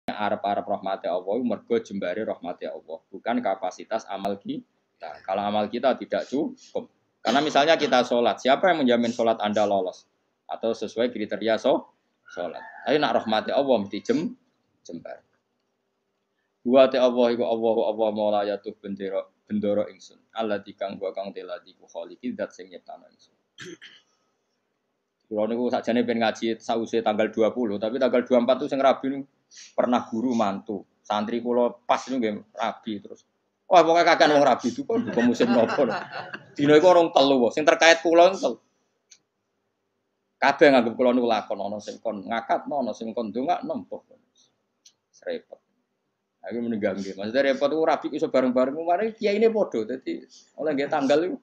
arep-arep rahmati Allah mergo jembare rahmati Allah, bukan kapasitas amal kita. Kalau amal kita tidak cukup. Karena misalnya kita sholat, siapa yang menjamin sholat Anda lolos atau sesuai kriteria sholat? Tapi nak rahmati Allah mesti jembar. Wa ta Allah iku Allah maula yatuh bendoro ingsun. Allah dikang wa kang teladi ku khaliqi zat sing nyiptano ingsun. Kulo niku sakjane pengen ngaji sause tanggal 20, tapi tanggal 24 itu sing rabi niku pernah guru mantu. Santri kula pas niku nggih rabi terus. Wah, pokoke kakean wong rabi itu kok buka musim nopo. Dino iku orang telu sing terkait kula niku. Kabeh nganggep kula niku lakon ana sing kon ngakatno, ana sing kon ndongakno nempok. Repot. Aku meninggal nggih. Maksudnya repot ku rabi iso bareng-bareng mari kiyaine padha. Dadi oleh nggih tanggal iku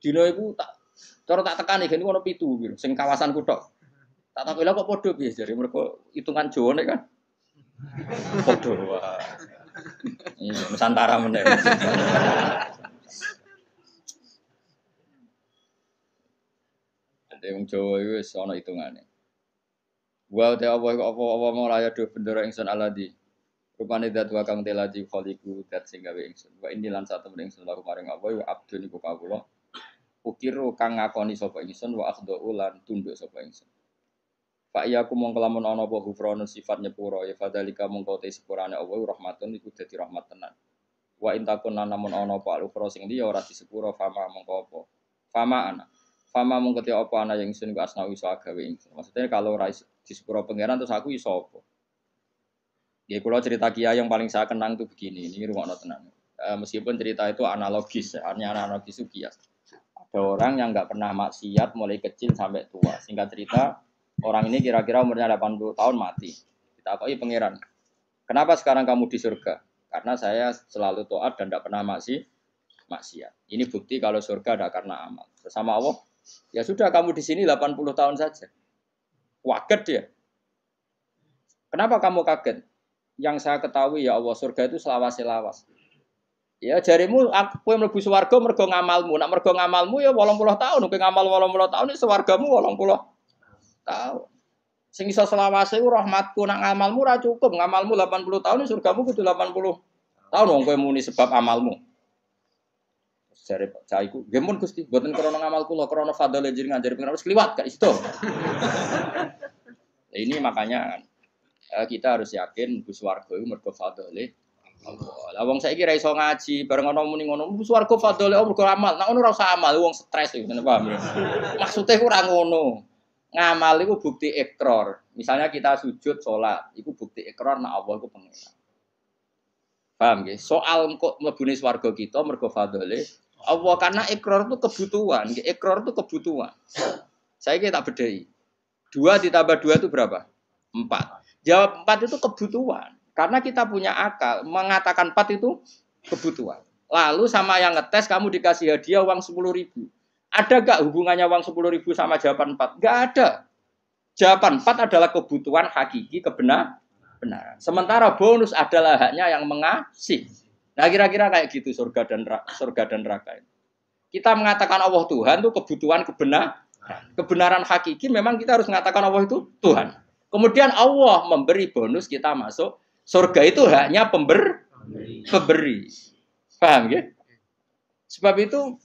dino iku tak cara tak tekani gene ono 7 piro sing kawasan kuthok. Tak takoki lha kok padha piye jare mergo hitungan Jawa nek kan. Padha wae. Iya, Nusantara meneh. Dadi wong Jawa iku wis ana hitungane. Wa ta apa mau raya do bendera ingsun aladi. Rupane dat wa kang teladi khaliqu dat sing gawe ingsun. Wa ini lan satu ingsun laku maring apa wa abdun iku kawula. Ukiru kang ngakoni sapa ingsun wa akhdhu lan tunduk sapa ingsun. Fa iya aku mongko lamun ana apa hufranu sifat nyepuro ya fadzalika mongko te sepurane Allah rahmatun iku dadi rahmat tenan. Wa intakun namun ana apa al-ukhra sing liya ora disepuro fama mongko apa. Fama mongko te apa ana yang ingsun ku asna iso gawe ingsun. Maksudnya kalau ora disepuro pangeran terus aku iso apa. Ya kula cerita kiai yang paling saya kenang itu begini, ini rungokno tenan. Meskipun cerita itu analogis, artinya analogis itu kias. Ada orang yang enggak pernah maksiat mulai kecil sampai tua. Singkat cerita, orang ini kira-kira umurnya 80 tahun mati. Ditakoni pangeran, kenapa sekarang kamu di surga? Karena saya selalu taat dan tidak pernah maksiat. Ini bukti kalau surga ada karena amal. Bersama Allah, ya sudah kamu di sini 80 tahun saja. Kaget dia. Kenapa kamu kaget? Yang saya ketahui ya Allah, surga itu selawas-selawas. Ya jarimu aku mlebu swarga mergo ngamalmu. Nek mergo ngamalmu ya 80 tahun, nek ngamal 80 tahun iki swargamu 80 tahun. Sing iso selawase ku rahmatku, nek ngamalmu ora cukup, ngamalmu 80 tahun surgamu kudu 80 tahun wong kowe muni sebab amalmu. Jare Pak Cai ku, nggih mun Gusti, mboten krana ngamal kula, krana fadhole jenengan jare pengen wis kliwat gak iso. Ini makanya kita harus yakin bus warga itu mergo fadhole Allah. Lah wong saiki ra iso ngaji, bareng ana muni ngono, bus warga fadhole Allah mergo amal. Nek ngono ora usah amal, wong stres iki, paham ya? Maksude ku ora ngono. Ngamal iku bukti ikrar. Misalnya kita sujud salat, iku bukti ikrar nek Allah iku pengeran. Paham nggih? Soal kok mlebune swarga kita mergo fadhole Allah karena ikrar itu kebutuhan, ikrar itu kebutuhan. Saya tak bedai. 2 ditambah 2 itu berapa? 4. Jawab 4 itu kebutuhan. Karena kita punya akal, mengatakan 4 itu kebutuhan. Lalu sama yang ngetes kamu dikasih hadiah uang 10.000. Ada gak hubungannya uang 10.000 sama jawaban 4? Gak ada. Jawaban 4 adalah kebutuhan hakiki kebenaran. Sementara bonus adalah haknya yang mengasih. Nah kira-kira kayak gitu surga dan neraka. Kita mengatakan Allah Tuhan itu kebutuhan kebenaran hakiki memang kita harus mengatakan Allah itu Tuhan. Kemudian Allah memberi bonus kita masuk surga itu haknya pemberi. Paham ya? Sebab itu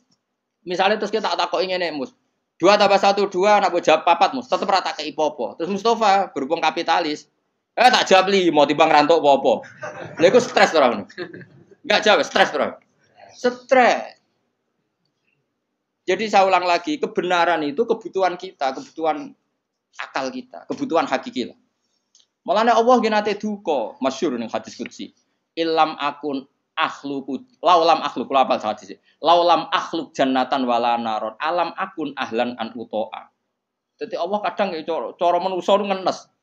misalnya terus kita tak kok ingin mus 2 tambah 1 2 nak jawab 4 mus tetep ora tak kei popo. Terus Mustafa berhubung kapitalis tak jawab 5 timbang rantuk popo. Lha iku stres ora ngono. Enggak jawab stres ora. Stres. Jadi saya ulang lagi, kebenaran itu kebutuhan kita, kebutuhan akal kita, kebutuhan hakiki lah. Mulane Allah nggih nate duka, masyhur ning hadis qudsi. Illam akun akhluqu laulam akhluq kula apal hadis. Laulam akhluq jannatan wala naron, alam akun ahlan an utoa. Dadi Allah kadang ya cara manusa ngenes.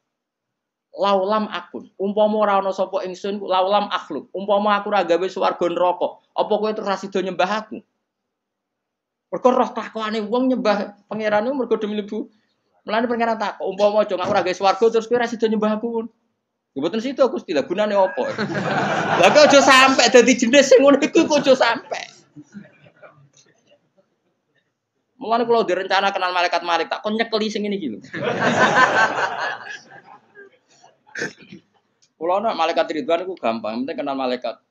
Laulam akun, umpama ora ana sapa ingsun laulam akhluq, umpama aku ora gawe swarga neraka, apa kowe terus ra sida nyembah aku? Mergo roh takwane wong nyembah pangerane mergo demi lebu. Mulane pangeran takok, umpama aja aku ora gawe swarga terus kowe ora sida nyembah aku. Ya mboten sida Gusti, lha gunane apa? Lah kok aja sampe dadi jenis sing ngono iku kok aja sampe. Mulane kula direncana kenal malaikat tak kon nyekeli sing ngene iki lho. Kulo nak malaikat Ridwan iku gampang, penting kenal malaikat.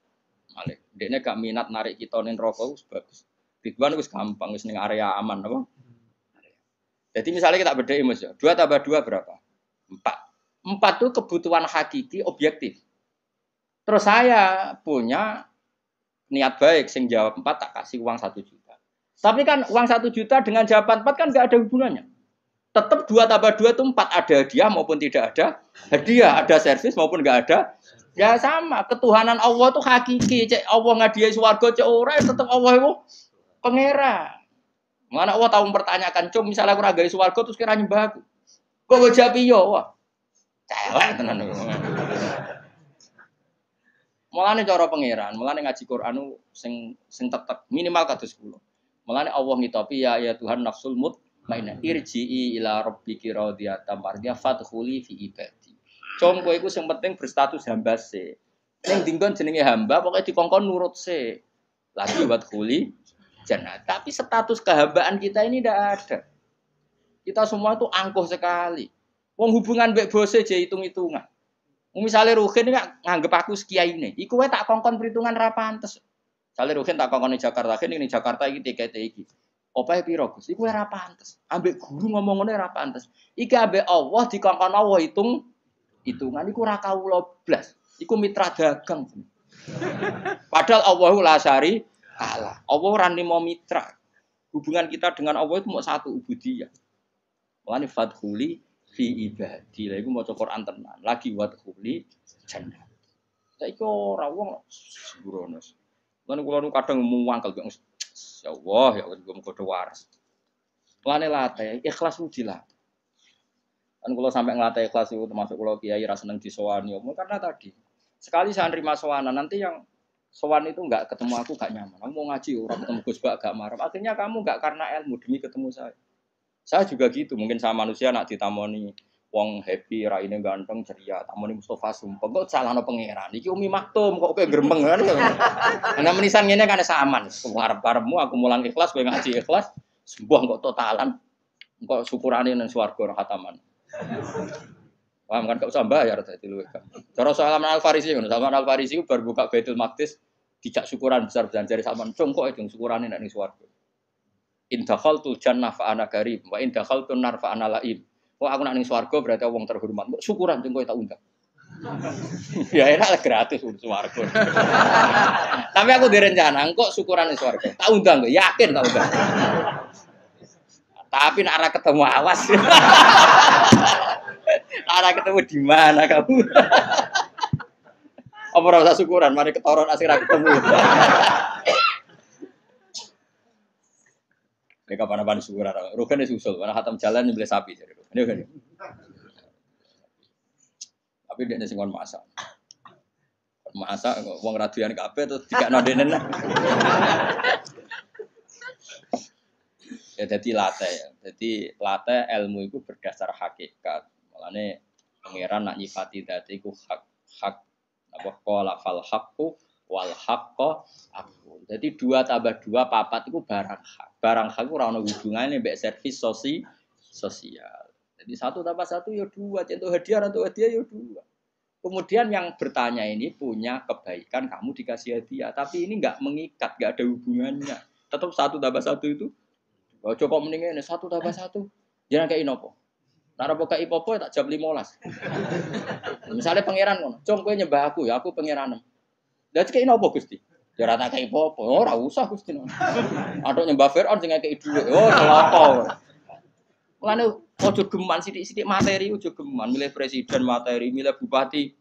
Dekne gak minat narik kita ning neraka wis bagus. Ridwan wis gampang, wis ning area aman apa? Jadi misalnya kita bedai Mas, 2 tambah 2 berapa? 4. 4 itu kebutuhan hakiki objektif. Terus saya punya niat baik, sing jawab 4 tak kasih uang 1 juta. Tapi kan uang 1 juta dengan jawaban 4 kan nggak ada hubungannya. Tetap 2 tambah 2 itu 4, ada hadiah maupun tidak ada hadiah, ada servis maupun nggak ada. Ya sama, ketuhanan Allah itu hakiki. Cek Allah ngadiai swarga cek ora tetap Allah itu pangeran. Mana Allah tahu mempertanyakan, "Cung, misalnya aku ra gawe swarga terus kira nyembah aku." Kok jawab iya, wah. Celek tenan. Mulane cara pangeran, mulane ngaji Quran sing tetep minimal kados kula. Mulane Allah ngitopi ya Tuhan nafsul mutmainnah irji'i ila rabbiki radiyatan mardiyah fadkhuli fi ibadi. Cung kowe iku sing penting berstatus hamba se. Ning dinggon jenenge hamba pokoke dikongkon nurut se. Lagi wadkhuli jannah. Tapi status kehambaan kita ini tidak ada. Kita semua itu angkuh sekali. Wong hubungan mbek bose je hitung-hitungan. Misalnya Ruhin nganggep aku sekiai ini, iku wae tak kongkon perhitungan ra pantes. Misalnya Ruhin tak kongkon di Jakarta, ini Jakarta iki TKT iki. Opahe piro Gus? Iku ora pantes. Ambek guru ngomong ngene ora pantes. Iki ambek Allah dikongkon Allah hitungan iku ora kawula blas. Iku mitra dagang. Padahal Allahu la syari Allah. Allah ora nimo mitra. Hubungan kita dengan Allah itu mau satu ubudiyah. Mulane fadkhuli fi ibadi. Lha iku maca Quran tenan. Lagi wadkhuli jannah. Saiki ora wong sembrono. Lan kula nu kadang muangkel ya Allah ya Allah muga waras. Lane late ikhlas ujilah. Kan kula sampai ngelatih ikhlas itu termasuk kula kiai ra seneng disowani karena tadi sekali saya nerima sowanan nanti yang sowan itu enggak ketemu aku enggak nyaman. Aku mau ngaji ora ketemu Gus Bak agak marah. Akhirnya kamu enggak karena ilmu demi ketemu saya. Saya juga gitu, mungkin sama manusia nak ditamoni wong happy, raine ganteng, ceria, tamoni Mustafa sumpah, kok salahno pangeran. Iki Umi Maktum kok kowe gremeng kan. Ana menisan ngene kan saman. Arep-arepmu aku mulang ikhlas, kowe ngaji ikhlas, sembuh kok totalan. Kok syukurane nang swarga ora khataman. Paham kan gak usah bayar dadi luwih. Cara Salman Al-Farisi ngono, Salman Al-Farisi ku bar buka Baitul Maqdis dijak syukuran besar-besaran jare Salman, "Cung kok edung syukurane nek ning swarga." In dakhaltul jannah fa ana karim wa in dakhaltun nar fa ana laim. Kok aku nak ning swarga berarti wong terhormat. Mbok syukuran jeng kowe tak undang. Ya enak lah gratis swarga. Tapi aku direncana kok syukuran ning swarga. Tak undang kok, yakin tak undang. Tapi nak ora ketemu awas. Ora ketemu di mana kamu? Apa ora usah syukuran, mari ketoron asih ra ketemu. Mereka kapan-kapan syukuran. Rugen itu usul, karena khatam jalan nyembelih sapi. Ini kan. Tapi dia sing kon masak. Masak wong radian kabeh terus dikakno denen. Ya jadi latih. Jadi latih ilmu itu berdasar hakikat. Malane pangeran nak nyifati dadi iku hak apa qala fal haqqu wal haqqo aku. Jadi 2 tambah 2 4 itu barang hak. Barang hak ora ono hubungane mbek servis sosial. Jadi 1 tambah 1 ya 2, contoh hadiah atau hadiah ya 2. Kemudian yang bertanya ini punya kebaikan kamu dikasih hadiah, tapi ini enggak mengikat, enggak ada hubungannya. Tetap 1 tambah 1 itu ojo kok mendinge 1 tambah 1. Jangan kayak inopo. Nek ora kok ipopo tak jam 15. Misalnya pangeran ngono, "Cung kowe nyembah aku ya, aku pangeran." Lah cek inopo Gusti? Ya ora tak kei apa-apa. Ora usah Gusti. Atok nyembah Firaun sing ngekeki dhuwit. Oh, celaka. Mulane ojo geman sithik-sithik materi, ojo geman milih presiden materi, milih bupati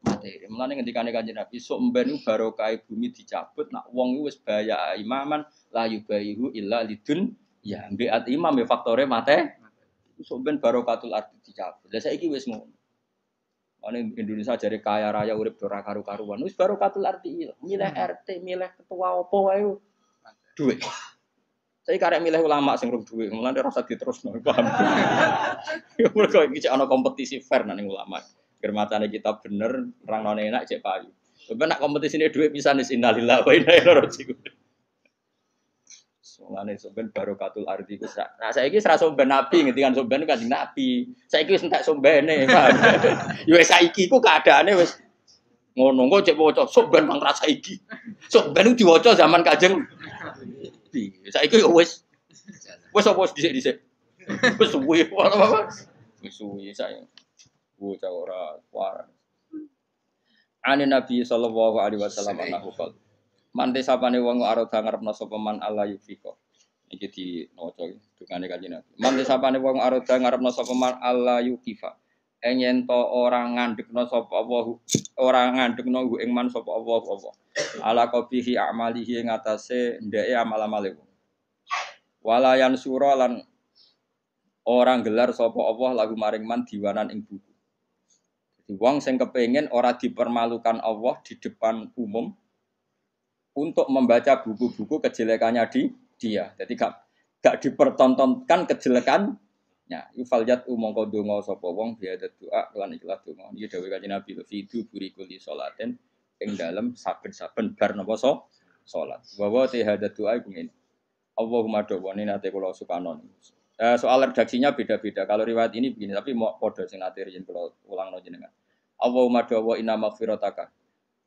materi. Mulane ngendikane Kanjeng Nabi, sok mben barokah bumi dicabut, nak wong wis bahaya imaman la yubaihu illa lidun ya mbiat imam ya faktore mate. Sok ben barokatul ardi dicabut. Lah saiki wis ngono. Ane Indonesia jare kaya raya urip ora karu-karuan. Wis barokatul arti milih RT, milih ketua opo wae duit. Saya karek milih ulama sing rung duit, mulane ora usah diterusno, paham. Ya mergo iki ana kompetisi fair nang ulama. Germatane kita bener, rangne enak cek payu. Coba nak kompetisine duit pisan wis innalillahi wa inna ilaihi raji'un. Mulane sampean barokatul ardi ku sak. Nah saiki wis ra somben nabi ngendikan somben Kanjeng Nabi. Saiki wis entek sombene, paham. Ya wis saiki ku keadaane wis Ngono kok cek waca sok ben bang rasa iki. Sok ben diwaca zaman Kanjeng. Saiki yo wis apa dhisik-dhisik. Wis suwi apa. Wis suwi saya. Bocah ora waras. Ane Nabi sallallahu alaihi wasallam anahu qol. Mante sapane wong arep ngarepno sapa man Allah yufiko. Iki di maca dungane Kanjeng Nabi. Mante sapane wong arep ngarepno sapa man Allah yukifa. Yen to ora ngandhekno sapa Allah, ora ngandhekno ing man sapa Allah apa. Ala qabihi amalihi ing atase ndeke amal-amale. Wala yansura lan orang gelar sapa Allah lagu maring man diwanan ing buku. Jadi wong sing kepengin ora dipermalukan Allah di depan umum untuk membaca buku-buku kejelekannya dia. Jadi gak dipertontonkan kejelekannya. Yufaljat mongko donga sapa wong biada doa lan ikhlas donga. Iki dawuh Kanjeng Nabi fidu burikuli salaten ing dalem saben-saben bar napa salat. Wa te hadat doa iku ngene. Allahumma do'wani nate kula sukanon. Soal redaksinya beda-beda. Kalau riwayat ini begini, tapi mau podo sing nate yen kula ulangno jenengan. Allahumma do'wa inna maghfirataka.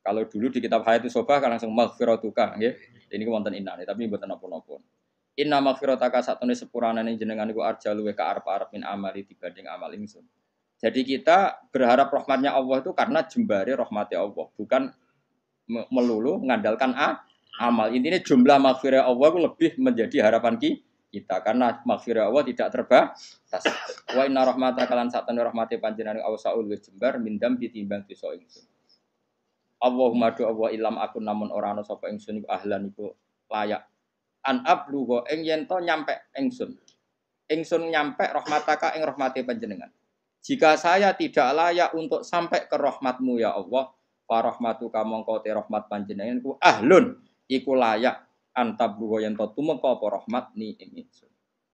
Kalau dulu di kitab Hayatus Sobah kan langsung maghfiratuka nggih. Ini wonten inane tapi mboten napa-napa. Inna maghfirataka satune sepuranane jenengan iku arja luwe ka arep-arep min amali dibanding amal ingsun. Jadi kita berharap rahmatnya Allah itu karena jembare rahmatnya Allah, bukan melulu mengandalkan amal. Intinya jumlah maghfirah Allah itu lebih menjadi harapan kita karena maghfirah Allah tidak terbatas. Wa inna rahmataka lan satune rahmate panjenengan awsaul wis jembar mindam ditimbang dosa ingsun. Allahumma do Allah ilam akun namun ora ana sapa ingsun iku ahlan iku layak an ablugo ing yen to nyampe ingsun nyampe rahmataka ing rahmate panjenengan. Jika saya tidak layak untuk sampai ke rahmatmu ya Allah, fa rahmatuka mongko te rahmat panjenengan ku ahlun iku layak an tablugo yen to tumeka apa rahmat ni ing ingsun.